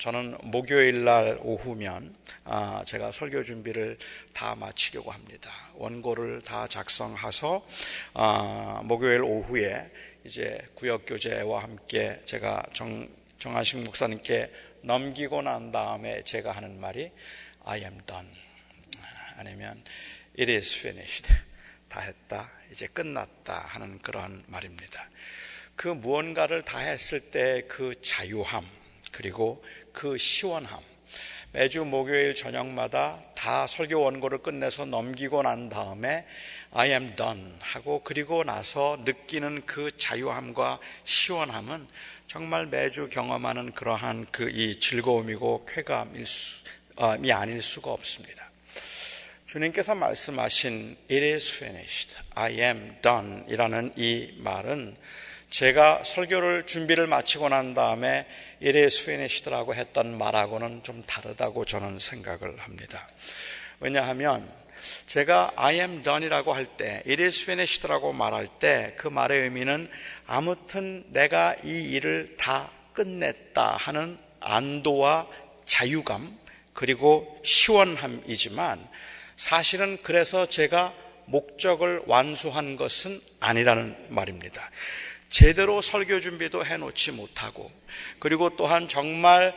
저는 목요일 날 오후면 제가 설교 준비를 다 마치려고 합니다. 원고를 다 작성해서 목요일 오후에 이제 구역교재와 함께 제가 정하식 목사님께 넘기고 난 다음에 제가 하는 말이 I am done 아니면 It is finished, 다 했다, 이제 끝났다 하는 그런 말입니다. 그 무언가를 다 했을 때 그 자유함 그리고 그 시원함, 매주 목요일 저녁마다 다 설교 원고를 끝내서 넘기고 난 다음에 I am done 하고 그리고 나서 느끼는 그 자유함과 시원함은 정말 매주 경험하는 그러한 이 즐거움이고 쾌감이 아닐 수가 없습니다. 주님께서 말씀하신 It is finished, I am done 이라는 이 말은 제가 설교를 준비를 마치고 난 다음에 It is finished라고 했던 말하고는 좀 다르다고 저는 생각을 합니다. 왜냐하면 제가 I am done이라고 할 때 It is finished라고 말할 때 그 말의 의미는 아무튼 내가 이 일을 다 끝냈다 하는 안도와 자유감 그리고 시원함이지만 사실은 그래서 제가 목적을 완수한 것은 아니라는 말입니다. 제대로 설교 준비도 해놓지 못하고 그리고 또한 정말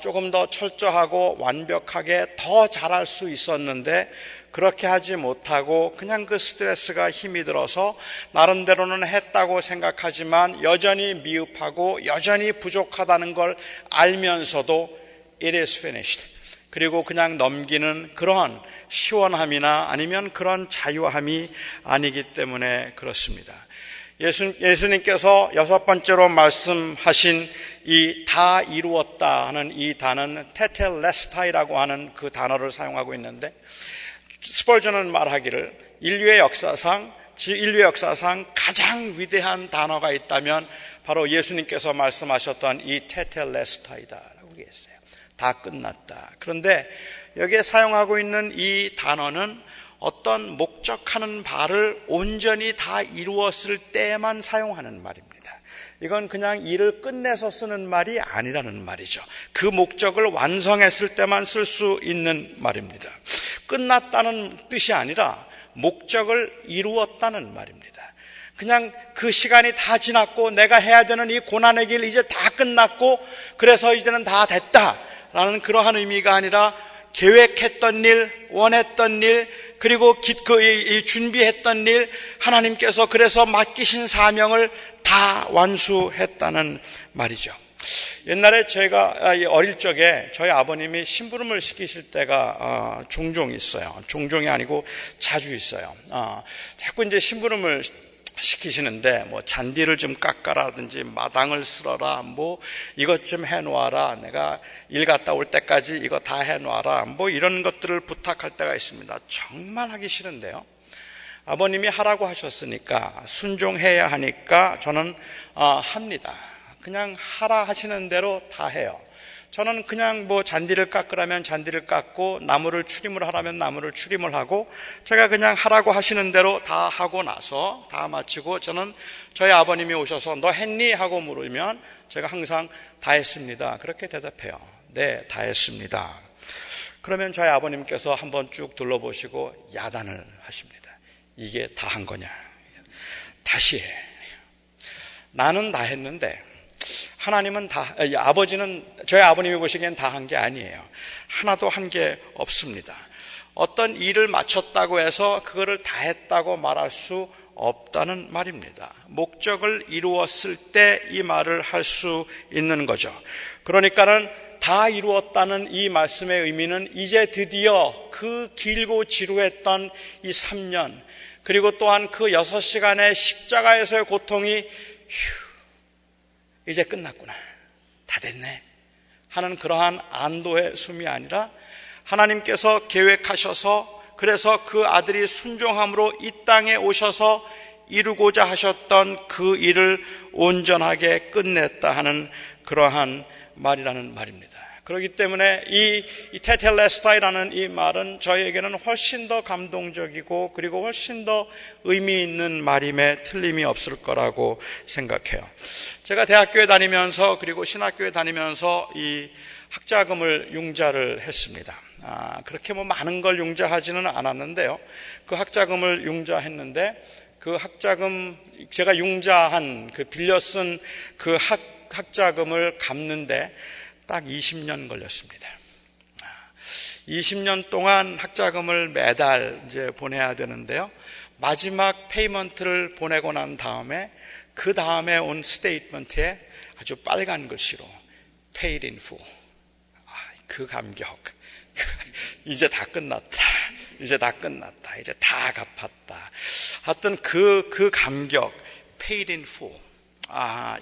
조금 더 철저하고 완벽하게 더 잘할 수 있었는데 그렇게 하지 못하고 그냥 그 스트레스가 힘이 들어서 나름대로는 했다고 생각하지만 여전히 미흡하고 여전히 부족하다는 걸 알면서도 It is finished 그리고 그냥 넘기는 그런 시원함이나 아니면 그런 자유함이 아니기 때문에 그렇습니다. 예수님께서 6번째로 말씀하신 이 다 이루었다 하는 이 단어는 테텔레스타이라고 하는 그 단어를 사용하고 있는데 스펄전은 말하기를 인류의 역사상 가장 위대한 단어가 있다면 바로 예수님께서 말씀하셨던 이 테텔레스타이다라고 얘기했어요. 다 끝났다. 그런데 여기에 사용하고 있는 이 단어는 어떤 목적하는 바를 온전히 다 이루었을 때만 사용하는 말입니다. 이건 그냥 일을 끝내서 쓰는 말이 아니라는 말이죠. 그 목적을 완성했을 때만 쓸 수 있는 말입니다. 끝났다는 뜻이 아니라 목적을 이루었다는 말입니다. 그냥 그 시간이 다 지났고 내가 해야 되는 이 고난의 길 이제 다 끝났고 그래서 이제는 다 됐다라는 그러한 의미가 아니라 계획했던 일, 원했던 일, 그리고 준비했던 일, 하나님께서 그래서 맡기신 사명을 다 완수했다는 말이죠. 옛날에 제가 어릴 적에 저희 아버님이 심부름을 시키실 때가 종종 있어요. 종종이 아니고 자주 있어요. 자꾸 이제 심부름을 시키시는데 잔디를 좀 깎아라든지 마당을 쓸어라, 이것 좀 해놓아라, 내가 일 갔다 올 때까지 이거 다 해놓아라, 이런 것들을 부탁할 때가 있습니다. 정말 하기 싫은데요. 아버님이 하라고 하셨으니까 순종해야 하니까 저는 합니다. 그냥 하라 하시는 대로 다 해요. 저는 그냥 잔디를 깎으라면 잔디를 깎고 나무를 추림을 하라면 나무를 추림을 하고 제가 그냥 하라고 하시는 대로 다 하고 나서 다 마치고 저는 저희 아버님이 오셔서 너 했니? 하고 물으면 제가 항상 다 했습니다. 그렇게 대답해요. 네, 다 했습니다. 그러면 저희 아버님께서 한번 쭉 둘러보시고 야단을 하십니다. 이게 다 한 거냐? 다시 해. 나는 다 했는데 하나님은 아버지는 저희 아버님이 보시기엔 다 한 게 아니에요. 하나도 한 게 없습니다. 어떤 일을 마쳤다고 해서 그거를 다 했다고 말할 수 없다는 말입니다. 목적을 이루었을 때 이 말을 할 수 있는 거죠. 그러니까는 다 이루었다는 이 말씀의 의미는 이제 드디어 그 길고 지루했던 이 3년 그리고 또한 그 6시간의 십자가에서의 고통이 이제 끝났구나, 다 됐네 하는 그러한 안도의 숨이 아니라 하나님께서 계획하셔서 그래서 그 아들이 순종함으로 이 땅에 오셔서 이루고자 하셨던 그 일을 온전하게 끝냈다 하는 그러한 말이라는 말입니다. 그렇기 때문에 이 테텔레스타이라는 이 말은 저희에게는 훨씬 더 감동적이고 그리고 훨씬 더 의미 있는 말임에 틀림이 없을 거라고 생각해요. 제가 대학교에 다니면서 그리고 신학교에 다니면서 이 학자금을 융자를 했습니다. 그렇게 많은 걸 융자하지는 않았는데요. 그 학자금을 융자했는데 그 학자금, 제가 융자한 빌려 쓴 그 학자금을 갚는데 딱 20년 걸렸습니다. 20년 동안 학자금을 매달 이제 보내야 되는데요. 마지막 페이먼트를 보내고 난 다음에 그 다음에 온 스테이트먼트에 아주 빨간 글씨로 paid in full. 그 감격. 이제 다 끝났다. 이제 다 끝났다. 이제 다 갚았다. 하여튼 그 감격, paid in full.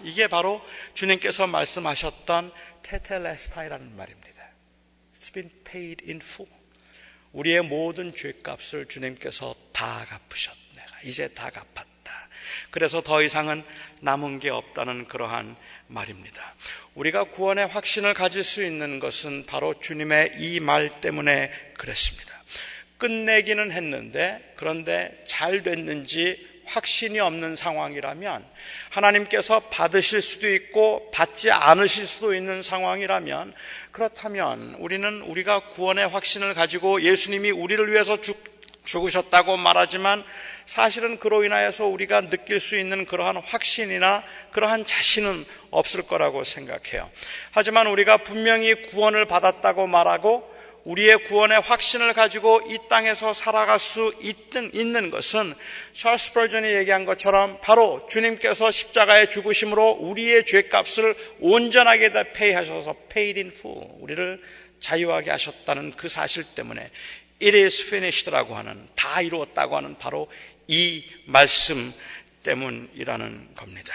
이게 바로 주님께서 말씀하셨던 테텔레스타이라는 말입니다. It's been paid in full. 우리의 모든 죄값을 주님께서 다 갚으셨다. 이제 다 갚았다. 그래서 더 이상은 남은 게 없다는 그러한 말입니다. 우리가 구원의 확신을 가질 수 있는 것은 바로 주님의 이 말 때문에 그랬습니다. 끝내기는 했는데 그런데 잘 됐는지 확신이 없는 상황이라면, 하나님께서 받으실 수도 있고 받지 않으실 수도 있는 상황이라면, 그렇다면 우리가 구원의 확신을 가지고 예수님이 우리를 위해서 죽으셨다고 말하지만 사실은 그로 인하여서 우리가 느낄 수 있는 그러한 확신이나 그러한 자신은 없을 거라고 생각해요. 하지만 우리가 분명히 구원을 받았다고 말하고 우리의 구원의 확신을 가지고 이 땅에서 살아갈 수 있는 것은 찰스 스퍼전이 얘기한 것처럼 바로 주님께서 십자가의 죽으심으로 우리의 죄값을 온전하게 다 페이하셔서 paid in full, 우리를 자유하게 하셨다는 그 사실 때문에 It is finished라고 하는, 다 이루었다고 하는 바로 이 말씀 때문이라는 겁니다.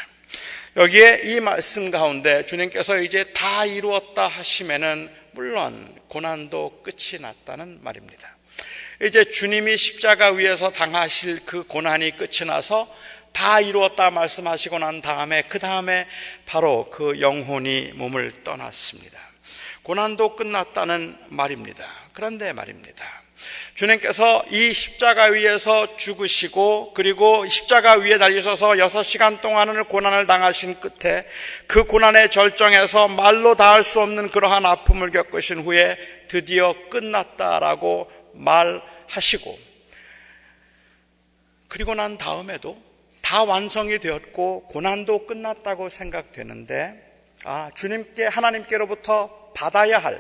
여기에 이 말씀 가운데 주님께서 이제 다 이루었다 하시면은 물론 고난도 끝이 났다는 말입니다. 이제 주님이 십자가 위에서 당하실 그 고난이 끝이 나서 다 이루었다 말씀하시고 난 다음에 그 다음에 바로 그 영혼이 몸을 떠났습니다. 고난도 끝났다는 말입니다. 그런데 말입니다, 주님께서 이 십자가 위에서 죽으시고 그리고 십자가 위에 달리셔서 6시간 동안을 고난을 당하신 끝에 그 고난의 절정에서 말로 닿을 수 없는 그러한 아픔을 겪으신 후에 드디어 끝났다라고 말하시고, 그리고 난 다음에도 다 완성이 되었고 고난도 끝났다고 생각되는데, 주님께, 하나님께로부터 받아야 할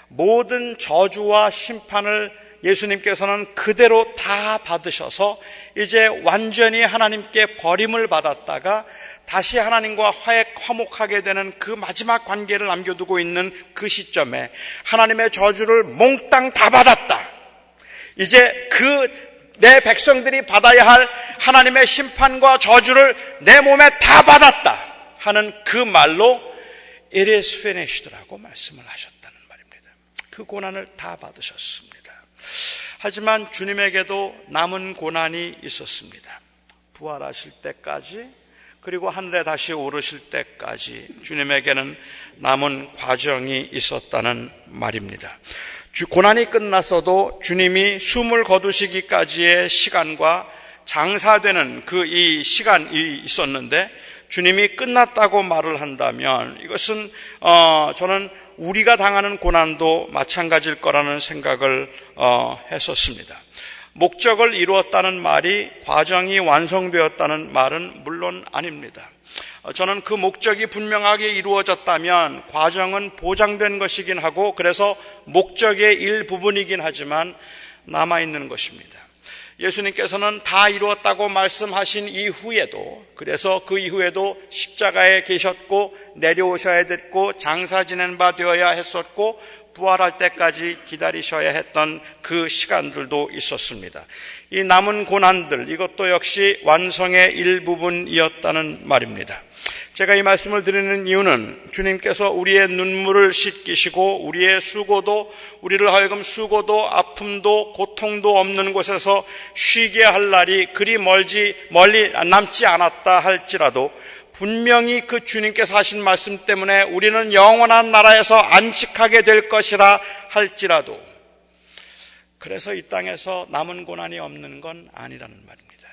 모든 저주와 심판을 예수님께서는 그대로 다 받으셔서 이제 완전히 하나님께 버림을 받았다가 다시 하나님과 화목하게 되는 그 마지막 관계를 남겨두고 있는 그 시점에 하나님의 저주를 몽땅 다 받았다. 이제 내 백성들이 받아야 할 하나님의 심판과 저주를 내 몸에 다 받았다 하는 그 말로 It is finished라고 말씀을 하셨다는 말입니다. 그 고난을 다 받으셨습니다. 하지만 주님에게도 남은 고난이 있었습니다. 부활하실 때까지, 그리고 하늘에 다시 오르실 때까지 주님에게는 남은 과정이 있었다는 말입니다. 고난이 끝났어도 주님이 숨을 거두시기까지의 시간과 장사되는 이 시간이 있었는데, 주님이 끝났다고 말을 한다면 이것은 저는 우리가 당하는 고난도 마찬가지일 거라는 생각을 했었습니다. 목적을 이루었다는 말이 과정이 완성되었다는 말은 물론 아닙니다. 저는 그 목적이 분명하게 이루어졌다면 과정은 보장된 것이긴 하고, 그래서 목적의 일부분이긴 하지만 남아있는 것입니다. 예수님께서는 다 이루었다고 말씀하신 이후에도, 그래서 그 이후에도 십자가에 계셨고 내려오셔야 됐고 장사 지낸 바 되어야 했었고 부활할 때까지 기다리셔야 했던 그 시간들도 있었습니다. 이 남은 고난들, 이것도 역시 완성의 일부분이었다는 말입니다. 제가 이 말씀을 드리는 이유는 주님께서 우리의 눈물을 씻기시고 우리를 하여금 수고도 아픔도 고통도 없는 곳에서 쉬게 할 날이 그리 멀리 남지 않았다 할지라도, 분명히 그 주님께서 하신 말씀 때문에 우리는 영원한 나라에서 안식하게 될 것이라 할지라도, 그래서 이 땅에서 남은 고난이 없는 건 아니라는 말입니다.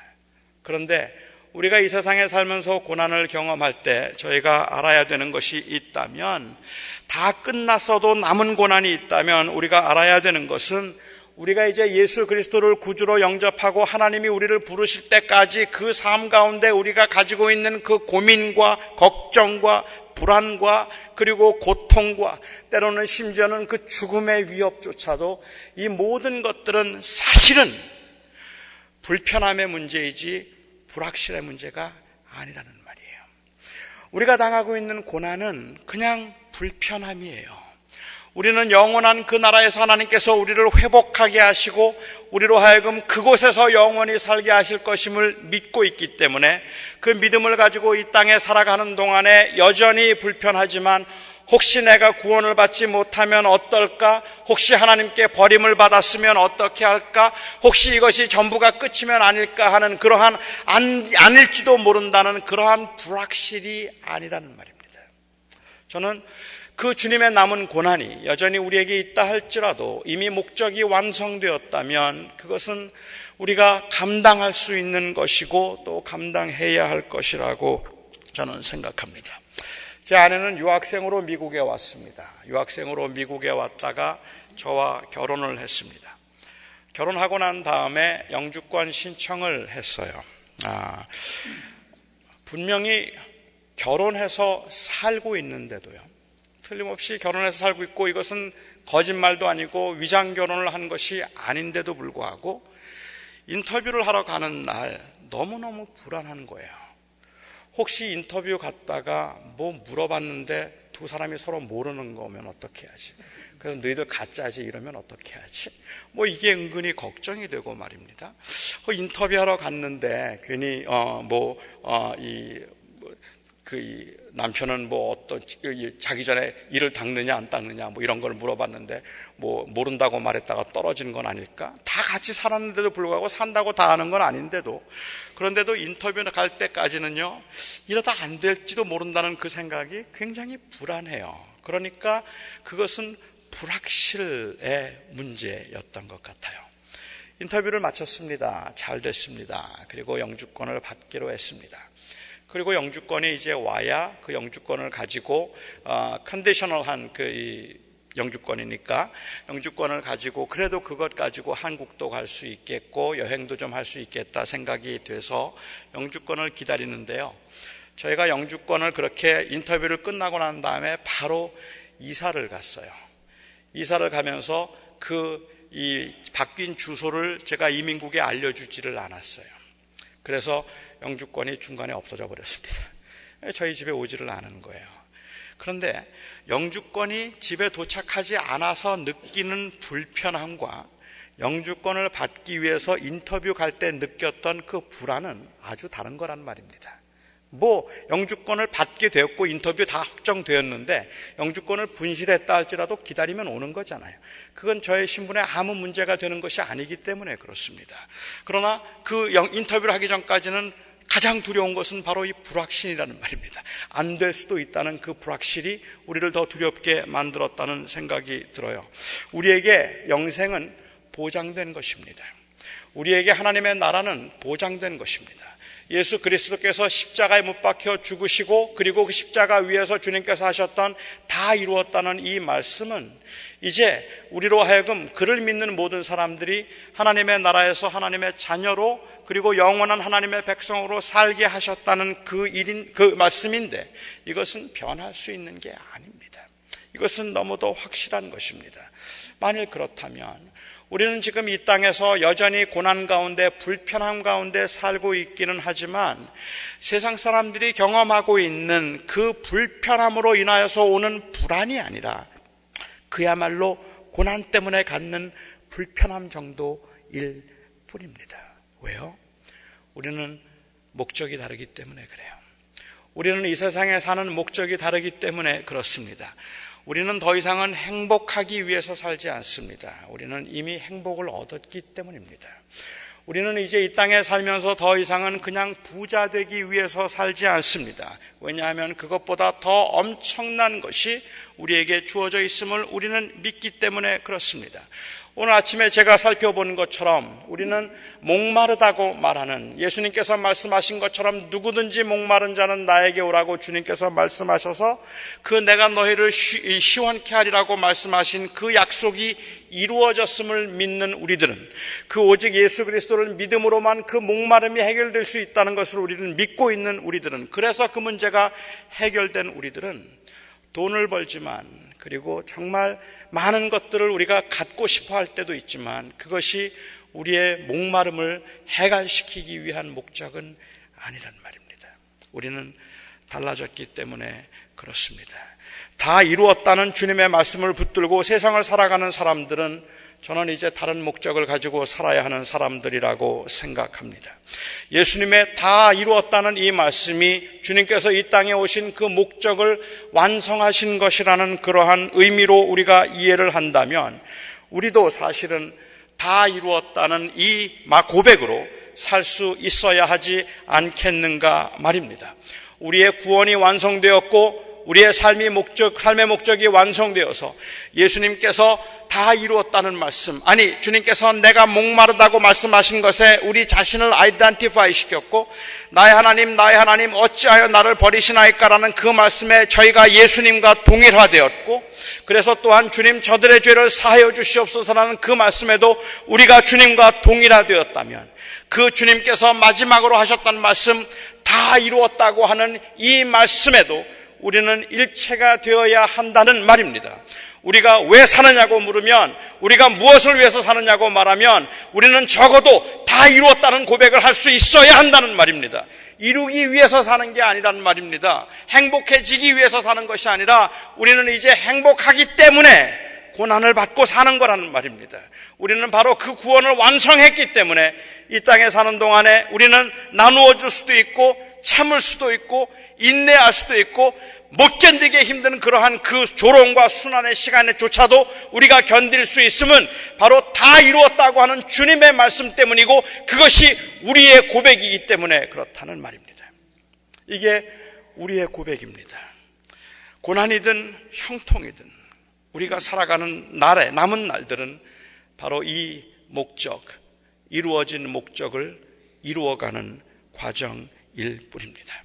그런데 우리가 이 세상에 살면서 고난을 경험할 때 저희가 알아야 되는 것이 있다면, 다 끝났어도 남은 고난이 있다면 우리가 알아야 되는 것은, 우리가 이제 예수 그리스도를 구주로 영접하고 하나님이 우리를 부르실 때까지 그 삶 가운데 우리가 가지고 있는 그 고민과 걱정과 불안과 그리고 고통과 때로는 심지어는 그 죽음의 위협조차도, 이 모든 것들은 사실은 불편함의 문제이지 불확실의 문제가 아니라는 말이에요. 우리가 당하고 있는 고난은 그냥 불편함이에요. 우리는 영원한 그 나라에서 하나님께서 우리를 회복하게 하시고 우리로 하여금 그곳에서 영원히 살게 하실 것임을 믿고 있기 때문에, 그 믿음을 가지고 이 땅에 살아가는 동안에 여전히 불편하지만, 혹시 내가 구원을 받지 못하면 어떨까? 혹시 하나님께 버림을 받았으면 어떻게 할까? 혹시 이것이 전부가 끝이면 아닐까 하는 그러한 아닐지도 모른다는 그러한 불확실이 아니라는 말입니다. 저는 그 주님의 남은 고난이 여전히 우리에게 있다 할지라도 이미 목적이 완성되었다면 그것은 우리가 감당할 수 있는 것이고 또 감당해야 할 것이라고 저는 생각합니다. 제 아내는 유학생으로 미국에 왔습니다. 유학생으로 미국에 왔다가 저와 결혼을 했습니다. 결혼하고 난 다음에 영주권 신청을 했어요. 분명히 결혼해서 살고 있는데도요, 틀림없이 결혼해서 살고 있고, 이것은 거짓말도 아니고 위장 결혼을 한 것이 아닌데도 불구하고 인터뷰를 하러 가는 날 너무너무 불안한 거예요. 혹시 인터뷰 갔다가 뭐 물어봤는데 두 사람이 서로 모르는 거면 어떻게 하지? 그래서 너희들 가짜지 이러면 어떻게 하지? 뭐 이게 은근히 걱정이 되고 말입니다. 인터뷰하러 갔는데 괜히 남편은 뭐 어떤 자기 전에 이를 닦느냐 안 닦느냐 뭐 이런 걸 물어봤는데 뭐 모른다고 말했다가 떨어지는 건 아닐까? 다 같이 살았는데도 불구하고 산다고 다 아는 건 아닌데도, 그런데도 인터뷰 갈 때까지는요, 이러다 안 될지도 모른다는 그 생각이 굉장히 불안해요. 그러니까 그것은 불확실의 문제였던 것 같아요. 인터뷰를 마쳤습니다. 잘 됐습니다. 그리고 영주권을 받기로 했습니다. 그리고 영주권이 이제 와야 그 영주권을 가지고 컨디셔널한 그 영주권이니까 영주권을 가지고 그래도 그것 가지고 한국도 갈 수 있겠고 여행도 좀 할 수 있겠다 생각이 돼서 영주권을 기다리는데요. 저희가 영주권을 그렇게 인터뷰를 끝나고 난 다음에 바로 이사를 갔어요. 이사를 가면서 이 바뀐 주소를 제가 이민국에 알려주지를 않았어요. 그래서 영주권이 중간에 없어져 버렸습니다. 저희 집에 오지를 않은 거예요. 그런데 영주권이 집에 도착하지 않아서 느끼는 불편함과 영주권을 받기 위해서 인터뷰 갈 때 느꼈던 그 불안은 아주 다른 거란 말입니다. 영주권을 받게 되었고 인터뷰 다 확정되었는데 영주권을 분실했다 할지라도 기다리면 오는 거잖아요. 그건 저의 신분에 아무 문제가 되는 것이 아니기 때문에 그렇습니다. 그러나 그 인터뷰를 하기 전까지는 가장 두려운 것은 바로 이 불확신이라는 말입니다. 안 될 수도 있다는 그 불확실이 우리를 더 두렵게 만들었다는 생각이 들어요. 우리에게 영생은 보장된 것입니다. 우리에게 하나님의 나라는 보장된 것입니다. 예수 그리스도께서 십자가에 못 박혀 죽으시고 그리고 그 십자가 위에서 주님께서 하셨던 다 이루었다는 이 말씀은 이제 우리로 하여금 그를 믿는 모든 사람들이 하나님의 나라에서 하나님의 자녀로 그리고 영원한 하나님의 백성으로 살게 하셨다는 그 말씀인데, 이것은 변할 수 있는 게 아닙니다. 이것은 너무도 확실한 것입니다. 만일 그렇다면 우리는 지금 이 땅에서 여전히 고난 가운데 불편함 가운데 살고 있기는 하지만 세상 사람들이 경험하고 있는 그 불편함으로 인하여서 오는 불안이 아니라 그야말로 고난 때문에 갖는 불편함 정도일 뿐입니다. 왜요? 우리는 목적이 다르기 때문에 그래요. 우리는 이 세상에 사는 목적이 다르기 때문에 그렇습니다. 우리는 더 이상은 행복하기 위해서 살지 않습니다. 우리는 이미 행복을 얻었기 때문입니다. 우리는 이제 이 땅에 살면서 더 이상은 그냥 부자 되기 위해서 살지 않습니다. 왜냐하면 그것보다 더 엄청난 것이 우리에게 주어져 있음을 우리는 믿기 때문에 그렇습니다. 오늘 아침에 제가 살펴본 것처럼 우리는 목마르다고 말하는, 예수님께서 말씀하신 것처럼 누구든지 목마른 자는 나에게 오라고 주님께서 말씀하셔서 그 내가 너희를 시원케 하리라고 말씀하신 그 약속이 이루어졌음을 믿는 우리들은, 그 오직 예수 그리스도를 믿음으로만 그 목마름이 해결될 수 있다는 것을 우리는 믿고 있는 우리들은, 그래서 그 문제가 해결된 우리들은 돈을 벌지만, 그리고 정말 많은 것들을 우리가 갖고 싶어 할 때도 있지만 그것이 우리의 목마름을 해결시키기 위한 목적은 아니란 말입니다. 우리는 달라졌기 때문에 그렇습니다. 다 이루었다는 주님의 말씀을 붙들고 세상을 살아가는 사람들은 저는 이제 다른 목적을 가지고 살아야 하는 사람들이라고 생각합니다. 예수님의 다 이루었다는 이 말씀이 주님께서 이 땅에 오신 그 목적을 완성하신 것이라는 그러한 의미로 우리가 이해를 한다면 우리도 사실은 다 이루었다는 이 고백으로 살 수 있어야 하지 않겠는가 말입니다. 우리의 구원이 완성되었고 우리의 삶의 목적이 완성되어서 예수님께서 다 이루었다는 말씀, 아니 주님께서 내가 목마르다고 말씀하신 것에 우리 자신을 아이덴티파이 시켰고 나의 하나님 어찌하여 나를 버리시나이까라는 그 말씀에 저희가 예수님과 동일화되었고, 그래서 또한 주님 저들의 죄를 사하여 주시옵소서라는 그 말씀에도 우리가 주님과 동일화되었다면 그 주님께서 마지막으로 하셨던 말씀 다 이루었다고 하는 이 말씀에도 우리는 일체가 되어야 한다는 말입니다. 우리가 왜 사느냐고 물으면, 우리가 무엇을 위해서 사느냐고 말하면 우리는 적어도 다 이루었다는 고백을 할 수 있어야 한다는 말입니다. 이루기 위해서 사는 게 아니란 말입니다. 행복해지기 위해서 사는 것이 아니라 우리는 이제 행복하기 때문에 고난을 받고 사는 거라는 말입니다. 우리는 바로 그 구원을 완성했기 때문에 이 땅에 사는 동안에 우리는 나누어 줄 수도 있고 참을 수도 있고 인내할 수도 있고 못 견디게 힘든 그러한 그 조롱과 순환의 시간에조차도 우리가 견딜 수 있음은 바로 다 이루었다고 하는 주님의 말씀 때문이고 그것이 우리의 고백이기 때문에 그렇다는 말입니다. 이게 우리의 고백입니다. 고난이든 형통이든 우리가 살아가는 남은 날들은 바로 이 목적, 이루어진 목적을 이루어가는 과정일 뿐입니다.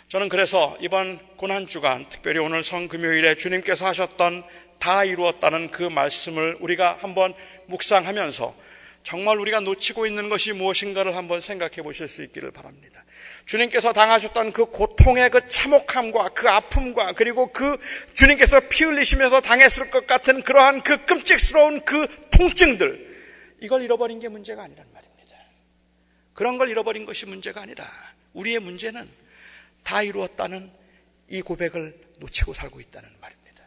저는 그래서 이번 고난주간, 특별히 오늘 성금요일에 주님께서 하셨던 다 이루었다는 그 말씀을 우리가 한번 묵상하면서 정말 우리가 놓치고 있는 것이 무엇인가를 한번 생각해 보실 수 있기를 바랍니다. 주님께서 당하셨던 그 고통의 그 참혹함과 그 아픔과 그리고 그 주님께서 피 흘리시면서 당했을 것 같은 그러한 그 끔찍스러운 그 통증들, 이걸 잃어버린 게 문제가 아니란 말입니다. 그런 걸 잃어버린 것이 문제가 아니라 우리의 문제는 다 이루었다는 이 고백을 놓치고 살고 있다는 말입니다.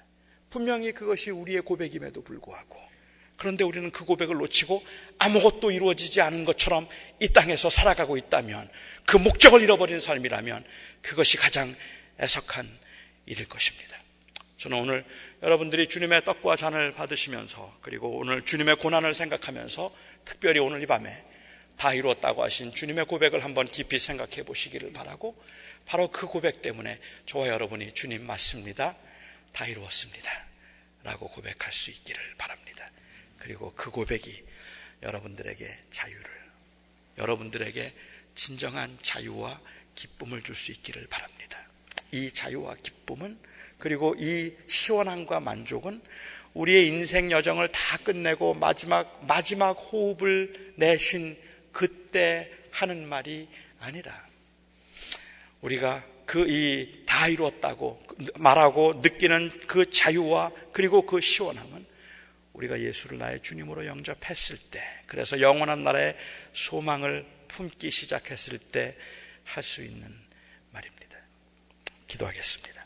분명히 그것이 우리의 고백임에도 불구하고, 그런데 우리는 그 고백을 놓치고 아무것도 이루어지지 않은 것처럼 이 땅에서 살아가고 있다면, 그 목적을 잃어버린 삶이라면 그것이 가장 애석한 일일 것입니다. 저는 오늘 여러분들이 주님의 떡과 잔을 받으시면서, 그리고 오늘 주님의 고난을 생각하면서 특별히 오늘 이 밤에 다 이루었다고 하신 주님의 고백을 한번 깊이 생각해 보시기를 바라고, 바로 그 고백 때문에 저와 여러분이 주님 맞습니다, 다 이루었습니다 라고 고백할 수 있기를 바랍니다. 그리고 그 고백이 여러분들에게 자유를, 여러분들에게 진정한 자유와 기쁨을 줄 수 있기를 바랍니다. 이 자유와 기쁨은, 그리고 이 시원함과 만족은 우리의 인생 여정을 다 끝내고 마지막 호흡을 내쉰 그때 하는 말이 아니라, 우리가 이 다 이루었다고 말하고 느끼는 그 자유와 그리고 그 시원함은 우리가 예수를 나의 주님으로 영접했을 때, 그래서 영원한 나라의 소망을 품기 시작했을 때 할 수 있는 말입니다. 기도하겠습니다.